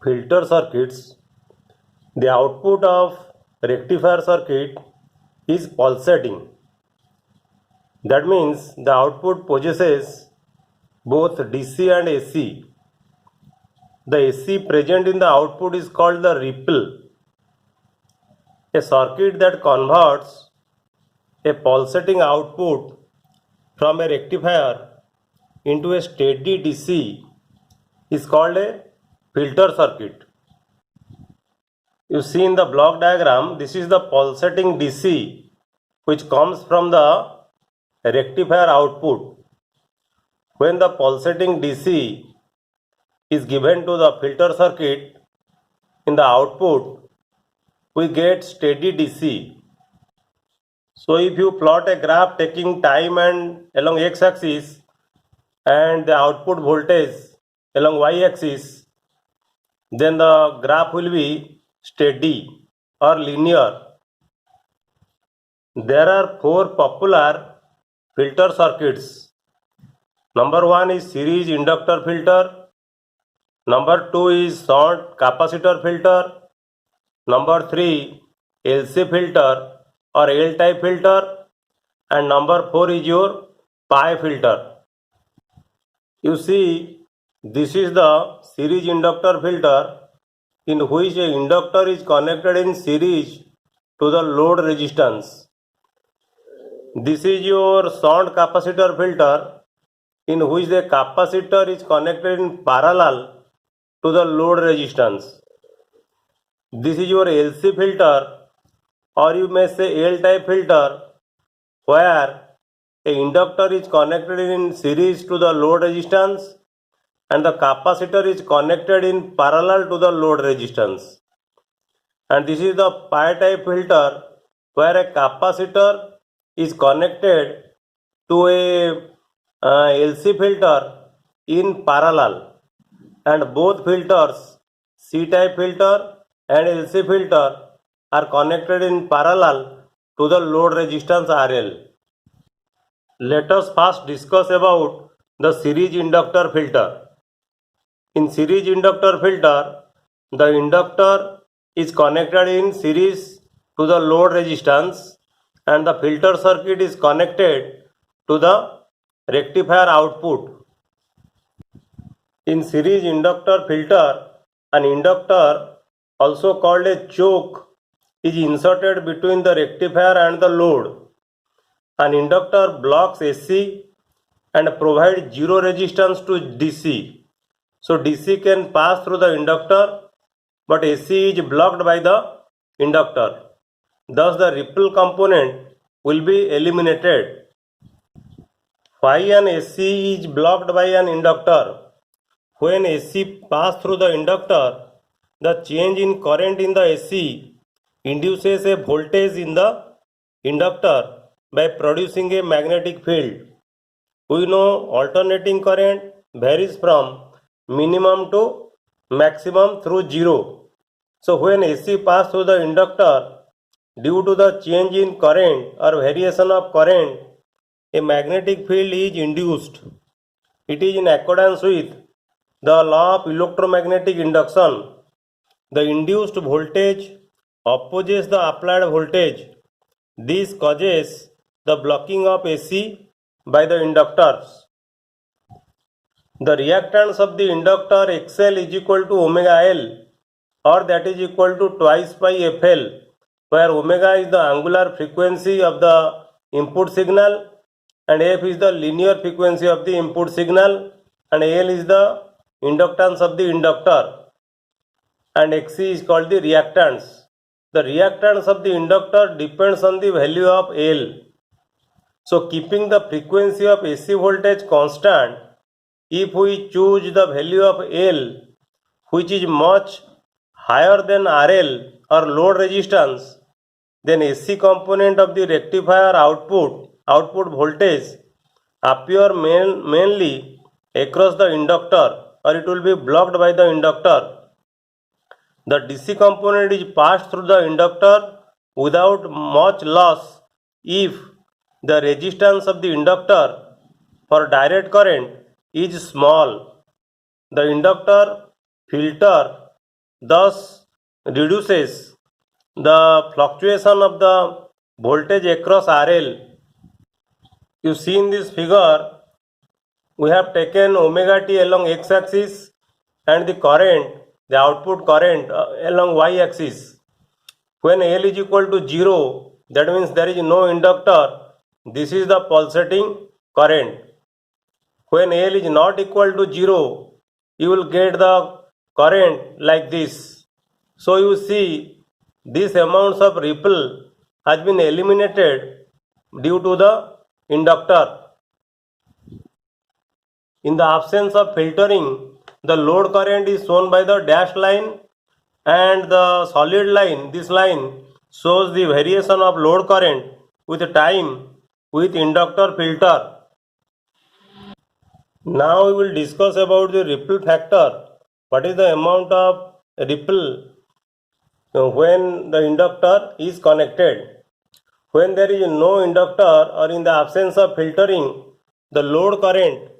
filter circuits, the output of rectifier circuit is pulsating. That means the output possesses both DC and AC. The AC present in the output is called the ripple. A circuit that converts a pulsating output from a rectifier into a steady DC is called a filter circuit. You see in the block diagram, this is the pulsating DC which comes from the rectifier output. When the pulsating DC is given to the filter circuit, in the output we get steady DC. So if you plot a graph taking time and along x-axis and the output voltage along y-axis, then the graph will be steady or linear. There are four popular filter circuits. Number one is series inductor filter. Number two is shunt capacitor filter. Number three, LC filter or L-type filter. And number four is your pi filter. You see, this is the series inductor filter in which a inductor is connected in series to the load resistance. This is your shunt capacitor filter in which the capacitor is connected in parallel to the load resistance. This is your LC filter, or you may say L-type filter, where a inductor is connected in series to the load resistance and the capacitor is connected in parallel to the load resistance. And this is the pi-type filter, where a capacitor is connected to a LC filter in parallel, and both filters, C-type filter and LC filter, are connected in parallel to the load resistance RL. Let us first discuss about the series inductor filter. In series inductor filter, the inductor is connected in series to the load resistance and the filter circuit is connected to the rectifier output. In series inductor filter, an inductor, also called a choke, is inserted between the rectifier and the load. An inductor blocks AC and provides zero resistance to DC. So DC can pass through the inductor, but AC is blocked by the inductor. Thus the ripple component will be eliminated. Phi an AC is blocked by an inductor. When AC passes through the inductor, the change in current in the AC induces a voltage in the inductor by producing a magnetic field. We know alternating current varies from minimum to maximum through zero. So when AC passes through the inductor, due to the change in current or variation of current, a magnetic field is induced. It is in accordance with the law of electromagnetic induction. The induced voltage opposes the applied voltage. This causes the blocking of AC by the inductors. The reactance of the inductor XL is equal to omega L, or that is equal to twice pi FL, where omega is the angular frequency of the input signal and F is the linear frequency of the input signal and L is the inductance of the inductor and Xc is called the reactance. The reactance of the inductor depends on the value of L. So keeping the frequency of AC voltage constant, if we choose the value of L which is much higher than RL or load resistance, then AC component of the rectifier output voltage appear mainly across the inductor, or it will be blocked by the inductor. The DC component is passed through the inductor without much loss if the resistance of the inductor for direct current is small. The inductor filter thus reduces the fluctuation of the voltage across RL. You see in this figure, we have taken omega t along x-axis and the current, the output current along y-axis. When L is equal to 0, that means there is no inductor. This is the pulsating current. When L is not equal to 0, you will get the current like this. So you see, this amounts of ripple has been eliminated due to the inductor. In the absence of filtering, the load current is shown by the dashed line, and the solid line, this line, shows the variation of load current with time with inductor filter. Now we will discuss about the ripple factor. What is the amount of ripple when the inductor is connected? When there is no inductor or in the absence of filtering, the load current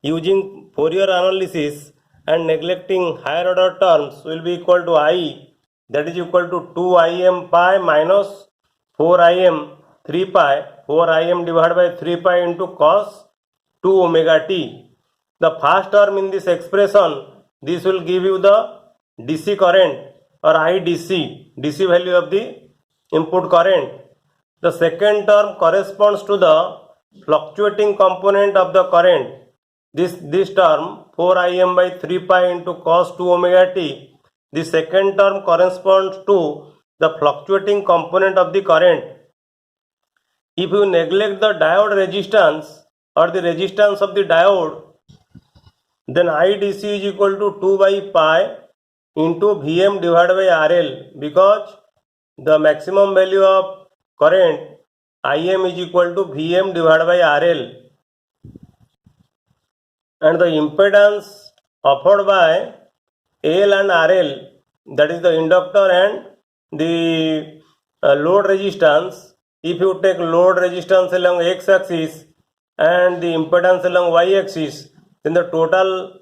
using Fourier analysis and neglecting higher order terms will be equal to I, that is equal to 2Im pi minus 4Im 3 pi, 4Im divided by 3 pi into cos 2 omega t. The first term in this expression, this will give you the DC current or IDC, DC value of the input current. The second term corresponds to the fluctuating component of the current. This term 4Im by 3 pi into cos 2 omega t, the second term corresponds to the fluctuating component of the current. If you neglect the diode resistance or the resistance of the diode, then IDC is equal to 2 by pi into Vm divided by RL, because the maximum value of current Im is equal to Vm divided by RL, and the impedance offered by L and RL, that is the inductor and the load resistance. If you take load resistance along x-axis and the impedance along y-axis, then the total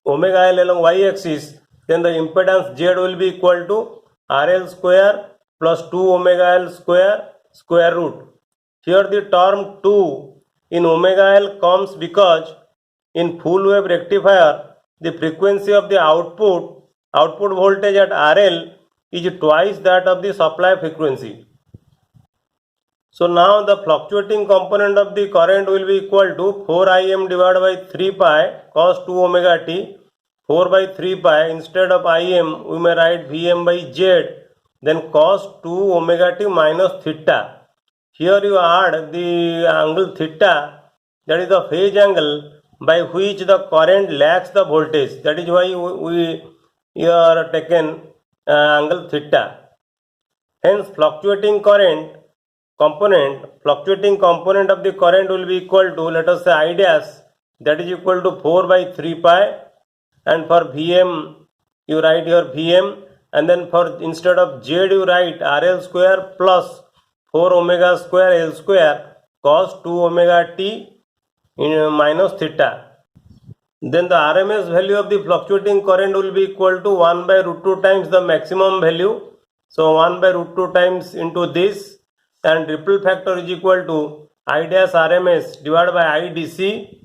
omega L along y-axis, then the impedance Z will be equal to RL square plus 2 omega L square root. Here the term 2 in omega L comes because in full wave rectifier, the frequency of the output voltage at RL is twice that of the supply frequency. So now the fluctuating component of the current will be equal to 4Im divided by 3 pi cos 2 omega t. 4 by 3 pi, instead of Im we may write Vm by Z, then cos 2 omega t minus theta. Here you add the angle theta, that is the phase angle by which the current lags the voltage. That is why we here taken angle theta. Hence fluctuating component of the current will be equal to, let us say, I dash, that is equal to 4 by 3 pi, and for Vm you write here Vm, and then for instead of Z you write RL square plus 4 omega square L square cos 2 omega t in minus theta. Then the RMS value of the fluctuating current will be equal to 1 by root 2 times the maximum value. So 1 by root 2 times into this, and ripple factor is equal to I dash RMS divided by IDC.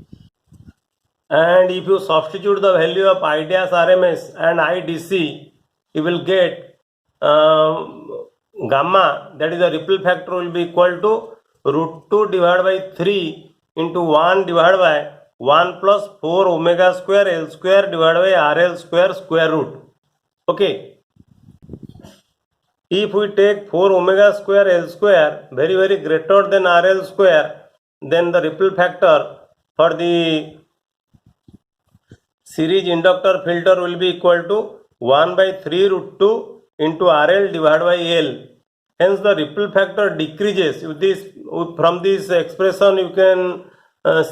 And if you substitute the value of I dash RMS and IDC, you will get gamma, that is the ripple factor, will be equal to root 2 divided by 3 into 1 divided by 1 plus 4 omega square L square divided by RL square root. Okay. If we take 4 omega square L square very greater than RL square, then the ripple factor for the series inductor filter will be equal to 1 by 3 root 2 into RL divided by L. Hence the ripple factor decreases. From this expression you can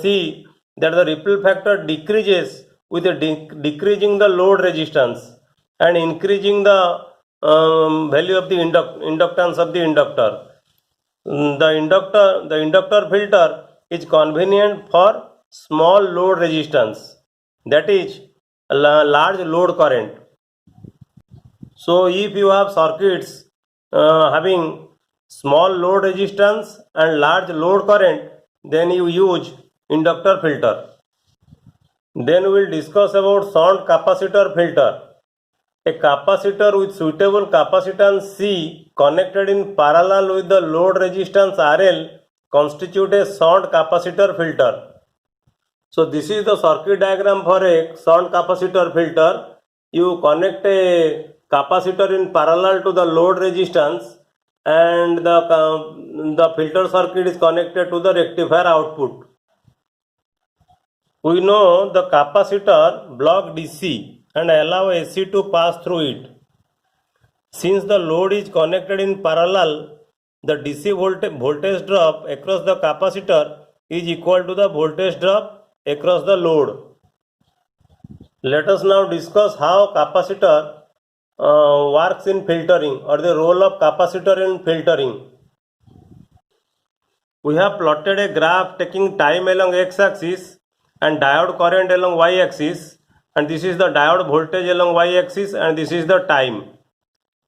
see that the ripple factor decreases with decreasing the load resistance and increasing the value of the inductance of the inductor. The inductor filter is convenient for small load resistance. That is, large load current. So if you have circuits having small load resistance and large load current, then you use inductor filter. Then we will discuss about shunt capacitor filter. A capacitor with suitable capacitance C connected in parallel with the load resistance RL constitute a shunt capacitor filter. So this is the circuit diagram for a shunt capacitor filter. You connect a capacitor in parallel to the load resistance and the filter circuit is connected to the rectifier output. We know the capacitor block DC and allow AC to pass through it. Since the load is connected in parallel, the DC voltage drop across the capacitor is equal to the voltage drop across the load. Let us now discuss how capacitor works in filtering, or the role of capacitor in filtering. We have plotted a graph taking time along x-axis and diode current along y-axis, and this is the diode voltage along y-axis and this is the time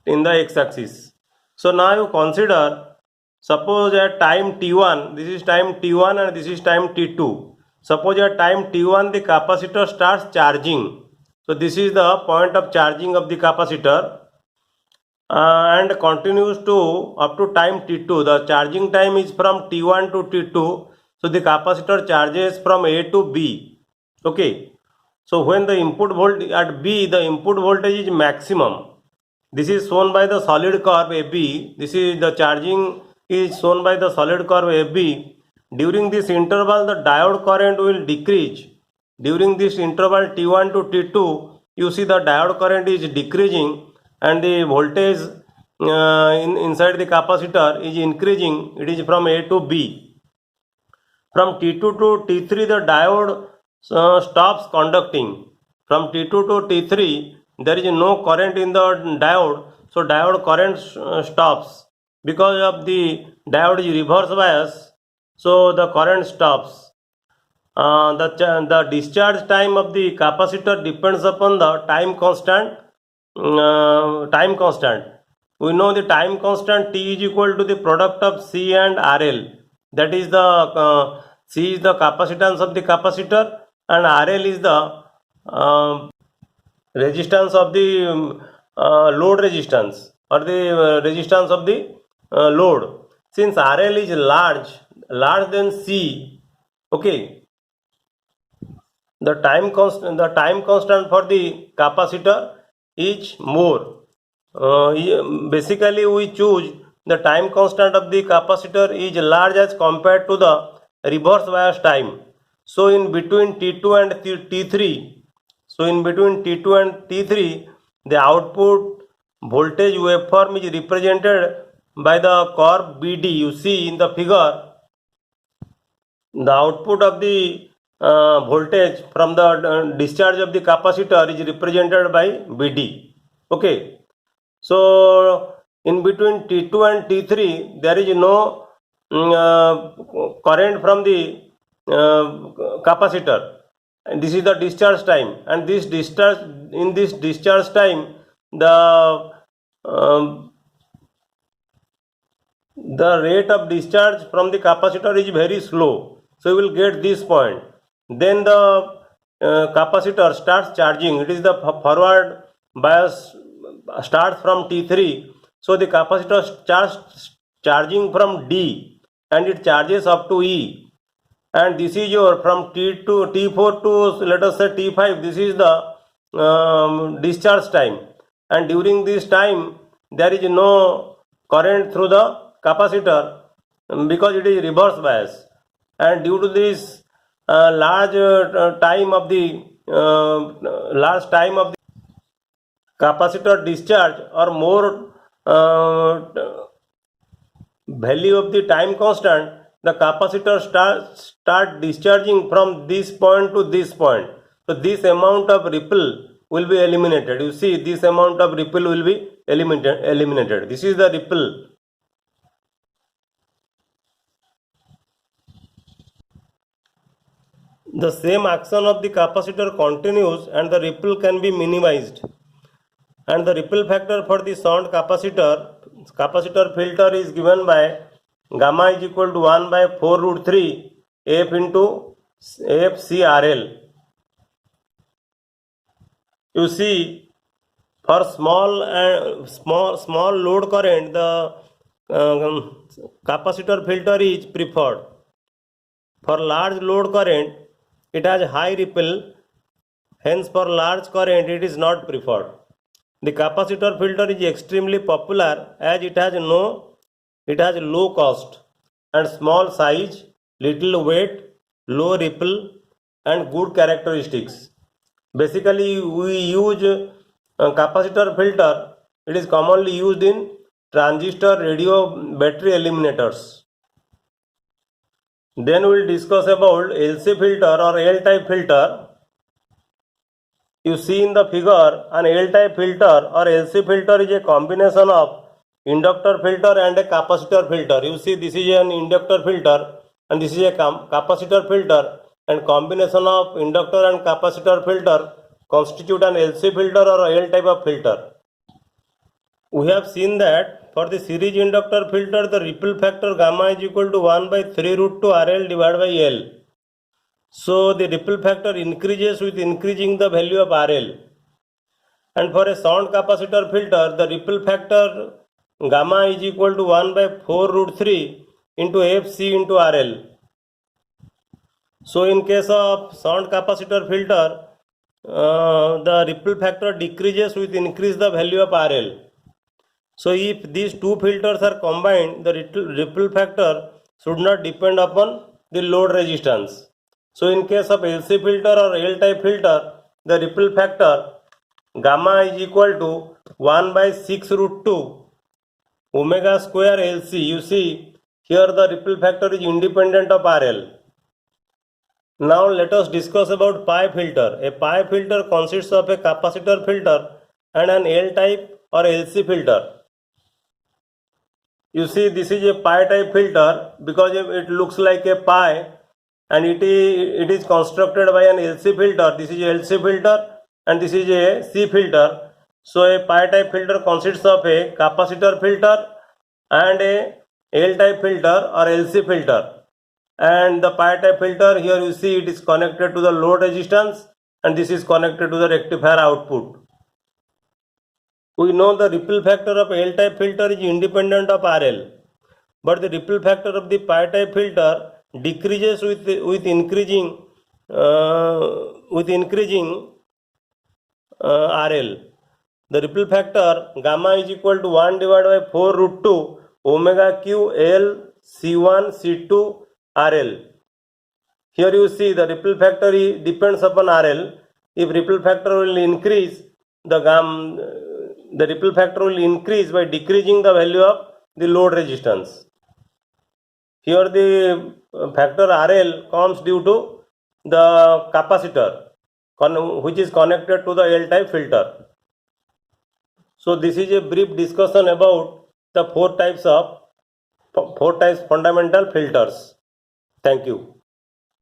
in the x-axis. So now you consider, suppose at time t1, this is time t1 and this is time t2. Suppose at time t1 the capacitor starts charging. So this is the point of charging of the capacitor and continues to up to time t2. The charging time is from t1 to t2. So the capacitor charges from A to B. Okay. So when the input voltage at B, the input voltage is maximum. This is shown by the solid curve AB. This is the charging is shown by the solid curve AB. During this interval, the diode current will decrease. During this interval T1 to T2, you see the diode current is decreasing and the voltage inside the capacitor is increasing. It is from A to B. From T2 to T3, the diode stops conducting. From T2 to T3, there is no current in the diode, so diode current stops. Because of the diode is reverse bias, so the current stops. The discharge time of the capacitor depends upon the time constant. We know the time constant T is equal to the product of C and RL. That is the C is the capacitance of the capacitor and RL is the resistance of the load resistance, or the resistance of the load. Since RL is large than C, okay, the time constant for the capacitor is more. Basically we choose the time constant of the capacitor is large as compared to the reverse bias time. So in between T2 and T3, the output voltage waveform is represented by the curve BD. You see in the figure, the output of the voltage from the discharge of the capacitor is represented by BD. Okay. So in between T2 and T3, there is no current from the capacitor, and this is the discharge time, and this discharge time the rate of discharge from the capacitor is very slow. So you will get this point. Then the capacitor starts charging. It is the forward bias starts from T3. So the capacitor starts charging from D and it charges up to E. And this is your from T2, T4 to let us say T5. This is the discharge time. And during this time, there is no current through the capacitor because it is reverse bias. And due to this large time of the capacitor discharge or more value of the time constant, the capacitor start discharging from this point to this point. So this amount of ripple will be eliminated. You see, this amount of ripple will be eliminated. This is the ripple. the same action of the capacitor continues and the ripple can be minimized. And the ripple factor for the shunt capacitor filter is given by gamma is equal to 1 by 4 root 3 f into f c RL. You see, for small load current, the capacitor filter is preferred. For large load current, it has high ripple, hence for large current it is not preferred. The capacitor filter is extremely popular as it has low cost and small size, little weight, low ripple and good characteristics. Basically, we use capacitor filter. It is commonly used in transistor radio battery eliminators. Then we will discuss about LC filter or L-type filter. You see in the figure, an L-type filter or LC filter is a combination of inductor filter and a capacitor filter. You see, this is an inductor filter and this is a capacitor filter, and combination of inductor and capacitor filter constitute an LC filter or L type of filter. We have seen that for the series inductor filter, the ripple factor gamma is equal to 1 by 3 root 2 RL divided by L. So the ripple factor increases with increasing the value of RL. And for a shunt capacitor filter, the ripple factor gamma is equal to 1 by 4 root 3 into FC into RL. So in case of shunt capacitor filter, the ripple factor decreases with increase the value of RL. So if these two filters are combined, the ripple factor should not depend upon the load resistance. So in case of LC filter or L type filter, the ripple factor gamma is equal to 1 by 6 root 2 omega square LC. You see, here the ripple factor is independent of RL. Now let us discuss about pi filter. A pi filter consists of a capacitor filter and an L type or LC filter. You see, this is a pi type filter because it looks like a pi, and it is constructed by an LC filter. This is a LC filter and this is a C filter. So a pi type filter consists of a capacitor filter and a L type filter or LC filter. And the pi type filter, here you see it is connected to the load resistance and this is connected to the rectifier output. We know the ripple factor of L type filter is independent of RL, but the ripple factor of the pi type filter decreases with increasing RL. The ripple factor gamma is equal to 1 divided by 4 root 2 omega q L C1 C2 RL. Here you see the ripple factor depends upon RL. If ripple factor will increase, the ripple factor will increase by decreasing the value of the load resistance. Here the factor RL comes due to the capacitor which is connected to the L type filter. So this is a brief discussion about the four types fundamental filters. Thank you.